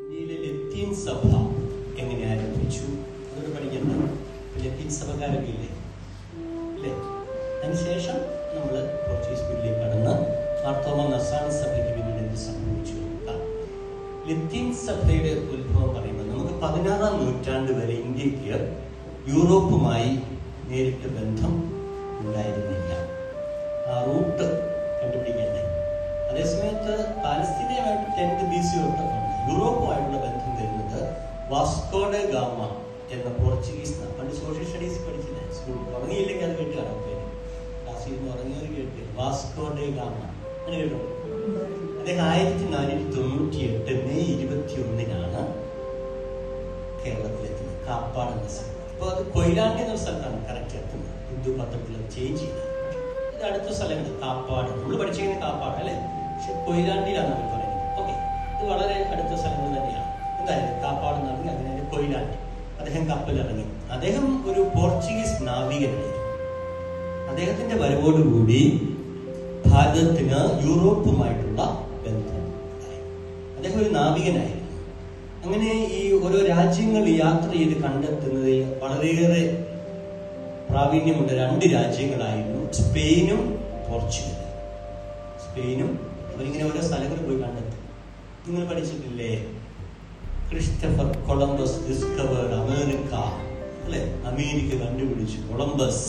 ഇന്ത്യയിലെ ലത്തീൻ സഭ എങ്ങനെ ആരംഭിച്ചു എന്നോട് പഠിക്കുന്നത് ലത്തീൻ സഭക്കാരൊക്കെ ഇല്ലേ അല്ലേ? അതിനുശേഷം നമ്മൾ പോർച്ചുഗീസ് പീരിയഡിലേക്ക് കടന്ന് മാർത്തോമ നസാണി സഭയ്ക്ക് പിന്നീട് എന്ത് സംഭവിച്ചു നോക്കാം. ലത്തീൻ സഭയുടെ ഉത്ഭവം പറയുമ്പോൾ നമുക്ക് 16-ാം നൂറ്റാണ്ട് വരെ ഇന്ത്യക്ക് യൂറോപ്പുമായി നേരിട്ട് ബന്ധം ഉണ്ടായിരുന്നില്ല. ആ റൂട്ട് കണ്ടുപിടിക്കണ്ടേ. അതേസമയത്ത് പാലസ്തീനയുമായിട്ട് 10th BC തൊട്ട് യൂറോപ്പുമായിട്ടുള്ള ബന്ധം വരുന്നത് വാസ്കോഡ ഗാമ എന്ന പോർച്ചുഗീസ്. പണ്ട് സോഷ്യൽ സ്റ്റഡീസ് പഠിച്ചില്ല, സ്കൂളിൽ ഉറങ്ങിയില്ലെങ്കിൽ അത് കേട്ട് കാണാൻ പേര് ക്ലാസ്സിൽ നിന്ന് ഉറങ്ങിയവർ കേട്ട് വാസ്കോഡ ഗാമ അങ്ങനെ കേട്ടോ. അദ്ദേഹം 1498 മെയ് 21 കേരളത്തിലെത്തുന്നത്, കാപ്പാട് എന്ന സ്ഥലം. അപ്പോൾ അത് കൊയിലാണ്ടി എന്ന സ്ഥലത്താണ് കറക്റ്റ് എത്തുന്നത്. ഹിന്ദു പത്രത്തിൽ ചേഞ്ച് ചെയ്തത്. ഇത് അടുത്ത സ്ഥലങ്ങൾ കാപ്പാട്, നമ്മൾ പഠിച്ചിരിക്കുന്ന കാപ്പാട് അല്ലേ, പക്ഷെ കൊയിലാണ്ടിയിലാണ് അവർ പറയുന്നത്. ഓക്കെ, ഇത് വളരെ അടുത്ത സ്ഥലങ്ങൾ തന്നെയാണ്. എന്തായാലും കാപ്പാട് നടങ്ങി അതിനെ കൊയിലാണ്ടി. അദ്ദേഹം കപ്പലിറങ്ങി. അദ്ദേഹം ഒരു പോർച്ചുഗീസ് നാവികനായിരുന്നു. അദ്ദേഹത്തിന്റെ വരവോടുകൂടി ഭാരതത്തിന് യൂറോപ്പുമായിട്ടുള്ള ബന്ധം ഉണ്ടായി. അദ്ദേഹം ഒരു നാവികനായിരുന്നു. അങ്ങനെ ഈ ഓരോ രാജ്യങ്ങൾ യാത്ര ചെയ്ത് കണ്ടെത്തുന്നതിൽ വളരെയേറെ പ്രാവീണ്യമുണ്ട്. 2 രാജ്യങ്ങളായിരുന്നു സ്പെയിനും പോർച്ചുഗലും. സ്പെയിനും അവരിങ്ങനെ ഓരോ സ്ഥലങ്ങൾ പോയി കണ്ടെത്തും. നിങ്ങൾ പഠിച്ചിട്ടില്ലേ? ക്രിസ്റ്റഫർ കൊളംബസ് ഡിസ്കവേർഡ് അമേരിക്ക അല്ലെ, അമേരിക്ക കണ്ടുപിടിച്ചു Columbus.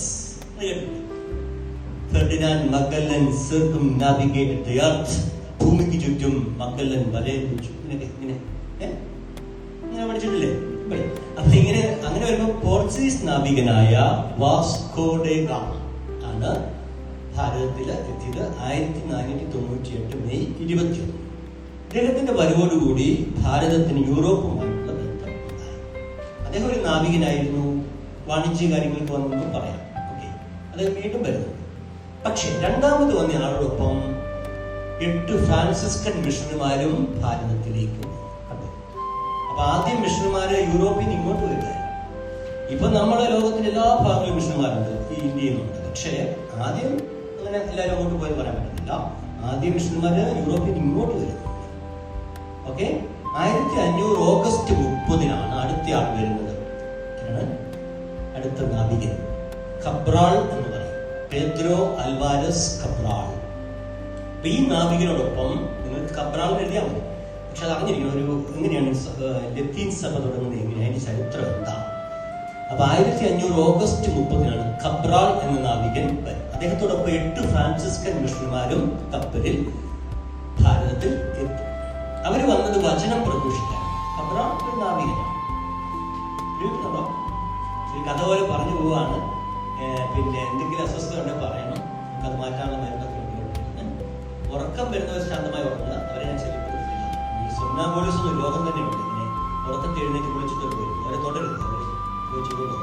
Ferdinand Magellan circumnavigated the earth, ഭൂമിക്ക് ചുറ്റും മഗല്ലൻ വലയം വെച്ചു. ഇങ്ങനെ പഠിച്ചിട്ടില്ലേ? അപ്പൊ അങ്ങനെ വരുമ്പോൾ പോർച്ചുഗീസ് നാവികനായ വാസ്കോ ഡ ഗാമ ആണ് ഭാരതത്തിൽ എത്തിയത് 1498 മെയ് 21. അദ്ദേഹത്തിന്റെ വരവോടുകൂടി ഭാരതത്തിന് യൂറോപ്പുമായിട്ടുള്ള ബന്ധം ഉണ്ടായി. അദ്ദേഹം ഒരു നാവികനായിരുന്നു. വാണിജ്യ കാര്യങ്ങൾക്ക് വന്നെന്ന് പറയാം. ഓക്കെ, അദ്ദേഹം വീണ്ടും വരുന്നു. പക്ഷെ രണ്ടാമത് വന്ന ആളോടൊപ്പം 8 ഫ്രാൻസിസ്കൻ മിഷണറിമാരും ഭാരതത്തിലേക്ക് വന്നു. അപ്പൊ ആദ്യം മിഷണറിമാര് യൂറോപ്പിൽ നിന്ന് ഇങ്ങോട്ട് വരുന്നത്. ഇപ്പൊ നമ്മുടെ ലോകത്തിന്റെ എല്ലാ ഭാഗങ്ങളിലും മിഷണറിമാരുണ്ട്, ഈ ഇന്ത്യയിൽ നിന്നുണ്ട്. പക്ഷേ ആദ്യം അങ്ങനെ എല്ലാവരും അങ്ങോട്ട് പോയി പറയാൻ പറ്റുന്നില്ല. ആദ്യം മിഷണറിമാര് യൂറോപ്പിൽ നിന്ന് ഇങ്ങോട്ട് വരുന്നത്. ഓക്കെ, 1500 ഓഗസ്റ്റ് 30 അടുത്ത ആൾ വരുന്നത്. അടുത്ത നാവികൻ കബ്രാൾ എന്ന് പറയും, പെദ്രോ അൽവാരസ് കബ്രാൾ. അപ്പൊ ഈ നാവികനോടൊപ്പം നിങ്ങൾക്ക് കബ്രാൾ എഴുതിയാൽ മതി. പക്ഷെ അത് അറിഞ്ഞിരിക്കണം എങ്ങനെയാണ് ലത്തീൻ സഭ തുടങ്ങുന്നത്, എങ്ങനെയാണ് അതിന്റെ ചരിത്രം എന്താ. അപ്പൊ 1500 ഓഗസ്റ്റ് 30 കബ്രാൾ എന്ന നാവികൻ വരും. അദ്ദേഹത്തോടൊപ്പം 8 ഫ്രാൻസിസ്കൻ മിഷണറിമാരും കപ്പലിൽ ഭാരതത്തിൽ എത്തും. അവര് വന്നത് വചനം പ്രഘോഷിക്കാൻ. കബ്രാൾ ഒരു നാവികനാണ്. ഈ കഥ പോലെ പറഞ്ഞു പോവാണ്. പിന്നെ എന്തെങ്കിലും അസ്വസ്ഥത ഉണ്ടെങ്കിൽ പറയണം, നമുക്കത് മാറ്റാനുള്ള മരുന്നൊക്കെ ഉണ്ട്. ഉറക്കം വരുന്നവർ ശാന്തമായി ഉറങ്ങുക. അവരെ ഞാൻ ശല്യപ്പെടുത്തില്ല. ഈ സൊന്നാബോളിസ് ഒരു രോഗം തന്നെയുണ്ട്. ഇങ്ങനെ ഉറക്കത്തെ എഴുന്നേറ്റ് കുളിച്ചിട്ട് വരും. അവരെ തുടരുത്. അവർ ചോദിച്ചു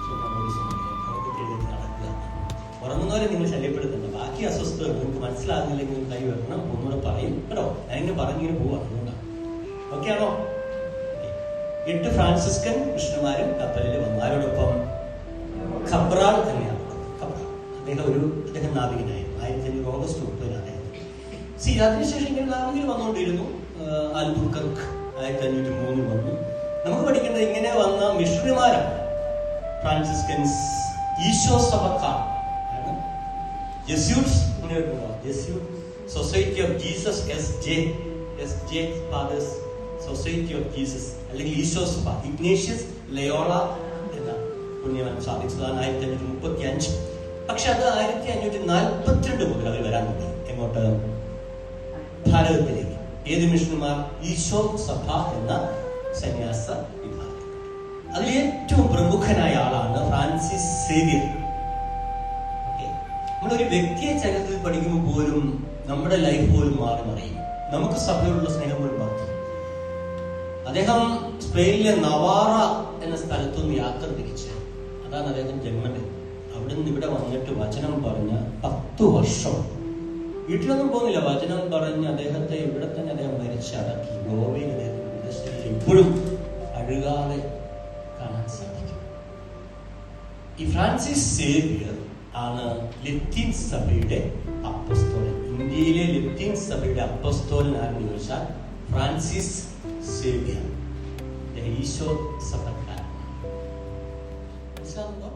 സൊന്നാബോളിസ് ഉറക്കത്തെ എഴുന്നേറ്റ് നടക്കുക. ഉറങ്ങുന്നവരെ നിങ്ങൾ ശല്യപ്പെടുത്തുന്നുണ്ട്. ബാക്കി അസ്വസ്ഥതകൾ നിങ്ങൾക്ക് മനസ്സിലാകുന്നില്ലെങ്കിൽ കൈ വെക്കണം. ഒന്നുകൂടെ പറയും കേട്ടോ. ഞാനിങ്ങനെ പറഞ്ഞിങ്ങനെ പോവാ. അതുകൊണ്ടാണ്. ഓക്കെ ആണോ? 8 ഫ്രാൻസിസ്കൻ മിഷണറിമാരും കപ്പലിൽ വന്നു. ആരോടൊപ്പം? കബ്രാൾ തന്നെയാണ്. അദ്ദേഹം നാവികനായിരുന്നു. 1500 ഓഗസ്റ്റ് 30 അതിനുശേഷം ഇങ്ങനെ നാവികർ വന്നുകൊണ്ടിരുന്നു. ആൽബുക്കർക്ക് 1503 വന്നു. നമുക്ക് പഠിക്കേണ്ടത് ഇങ്ങനെ വന്ന മിഷണറിമാരാണ് ഫ്രാൻസിസ്കൻസ്, ഈശോ സഭക്കാർ, Jesuits. Jesuit society of Jesus, SJ fathers society of Jesus, അല്ലെങ്കിൽ ഈശോ സഭ. ഇഗ്നേഷ്യസ് ലയോള എന്ന പുണ്യവൻ സ്ഥാപിച്ചതാണ് 1535. പക്ഷെ അത് 1542 മുതൽ അവർ വരാൻ തുടങ്ങി. എങ്ങോട്ട്? ഭാരതത്തിലേക്ക്. ഏത് മിഷണറിമാർ? ഈശോ സഭ എന്ന സന്യാസ വിഭാഗം. അതിൽ ഏറ്റവും പ്രമുഖനായ ആളാണ് ഫ്രാൻസിസ് സേവ്യർ. നമ്മളൊരു വ്യക്തിയെ ചരിത്രത്തിൽ പഠിക്കുമ്പോൾ പോലും നമ്മുടെ ലൈഫ് പോലും മാറി മറിയും. നമുക്ക് സഭയോടുള്ള സ്നേഹം പോലും മാറും. അദ്ദേഹം സ്പെയിനിലെ നവാറ എന്ന സ്ഥലത്തുനിന്ന് യാത്ര തിരിച്ച്, അതാണ് അദ്ദേഹം ജന്മന്റെ. അവിടെ നിന്ന് ഇവിടെ വന്നിട്ട് വചനം പറഞ്ഞ 10 വർഷം വീട്ടിലൊന്നും പോകുന്നില്ല. വചനം പറഞ്ഞ് അദ്ദേഹത്തെ ഇവിടെ തന്നെ അദ്ദേഹം മരിച്ചടക്കി. ഗോവയിൽ അദ്ദേഹത്തിന്റെ ഇപ്പോഴും അഴുകാതെ കാണാൻ സാധിക്കും. ഈ ഫ്രാൻസിസ് സേവിയർ ആണ് ലത്തീൻ സഭയുടെ അപ്പസ്തോലൻ. ഇന്ത്യയിലെ ലത്തീൻ സഭയുടെ അപ്പസ്തോലൻ ആരെന്ന് ചോദിച്ചാൽ ഫ്രാൻസിസ് സേവിയർ, ഈശോ സഭക്കാരൻ. മനസ്സിലാവുന്നോ?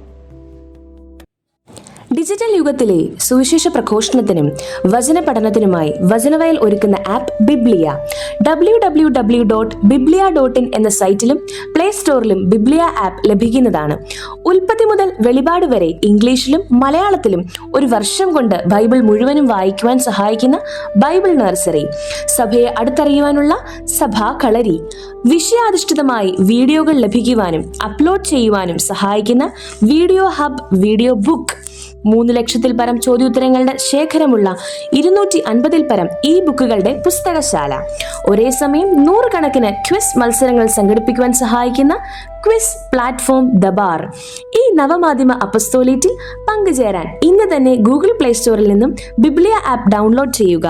ഡിജിറ്റൽ യുഗത്തിലെ സുവിശേഷ പ്രഘോഷണത്തിനും വചന പഠനത്തിനുമായി വചനവയൽ ഒരുക്കുന്ന ആപ്പ് ബിബ്ലിയ. www.biblia.in എന്ന സൈറ്റിലും പ്ലേ സ്റ്റോറിലും ബിബ്ലിയ ആപ്പ് ലഭിക്കുന്നതാണ്. ഉൽപ്പത്തി മുതൽ വെളിപാട് വരെ ഇംഗ്ലീഷിലും മലയാളത്തിലും ഒരു വർഷം കൊണ്ട് ബൈബിൾ മുഴുവനും വായിക്കുവാൻ സഹായിക്കുന്ന ബൈബിൾ നഴ്സറി, സഭയെ അടുത്തറിയുവാനുള്ള സഭാ കളരി, വിഷയാധിഷ്ഠിതമായി വീഡിയോകൾ ലഭിക്കുവാനും അപ്ലോഡ് ചെയ്യുവാനും സഹായിക്കുന്ന വീഡിയോ ഹബ്, വീഡിയോ ബുക്ക്, 3 ലക്ഷത്തിൽ പരം ചോദ്യോത്തരങ്ങളുടെ ശേഖരമുള്ള 250-ൽ പരം ഈ ബുക്കുകളുടെ പുസ്തകശാല, ഒരേ സമയം 100 കണക്കിന് ക്വിസ് മത്സരങ്ങൾ സംഘടിപ്പിക്കുവാൻ സഹായിക്കുന്ന ക്വിസ് പ്ലാറ്റ്ഫോം ദബാർ. ഈ നവമാധ്യമ അപ്പസ്തോലേറ്റിൽ പങ്കുചേരാൻ ഇന്ന് തന്നെ ഗൂഗിൾ പ്ലേ സ്റ്റോറിൽ നിന്നും ബിബ്ലിയ ആപ്പ് ഡൗൺലോഡ് ചെയ്യുക.